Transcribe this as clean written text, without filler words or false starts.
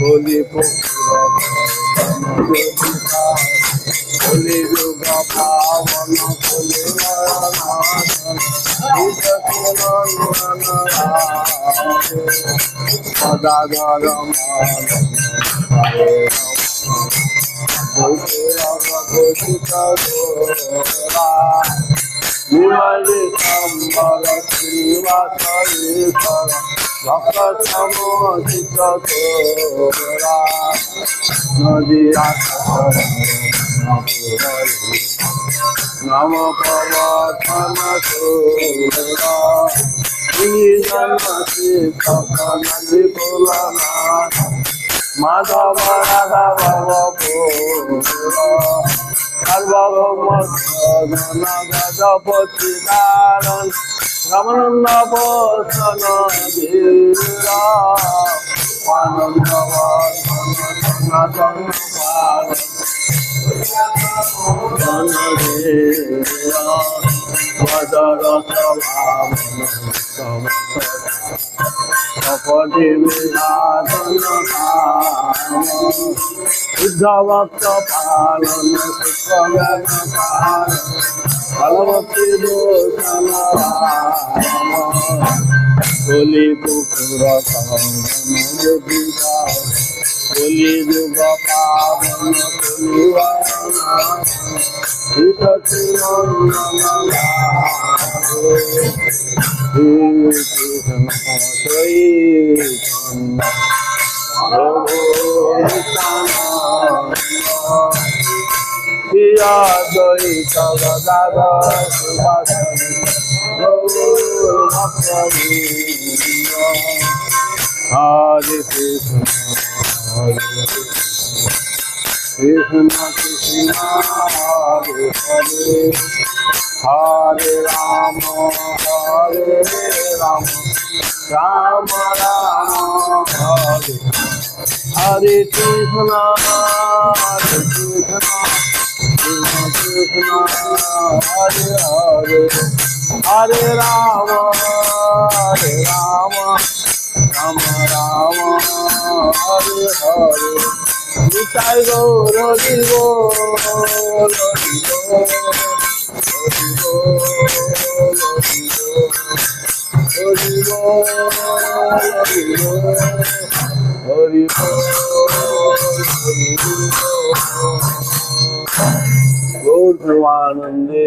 কলি কলি যুগ পাবন কলি সদাগর নিমালি সম্বর শ্রীবাসীশ্বর ভক্ত সমচিত তোরা নদী নম পবর্তন সুরা শিক্ষক নদী কুলনাথ মাধব রাধব সার্বভৌম গজপতি দারণ রমণ বসন ধীর আনন্দ কপটি বিধান শুদ্ধ ভক্ত পালন ফলবতী দোষণ কলি কুকুর কলি যুগ পাবন কৃষ্ণ চৈতন্য দ্বৈত গদাধর সুভাষী হরে কৃষ্ণ কৃষ্ণ কৃষ্ণ হরে হরে হরে রাম রাম রাম হরে হরে কৃষ্ণ কৃষ্ণ কৃষ্ণ হরে হরে হরে রাম রাম রাম হরে হরে নিতাই গৌর জীব হরি গৌর প্রেমানন্দে।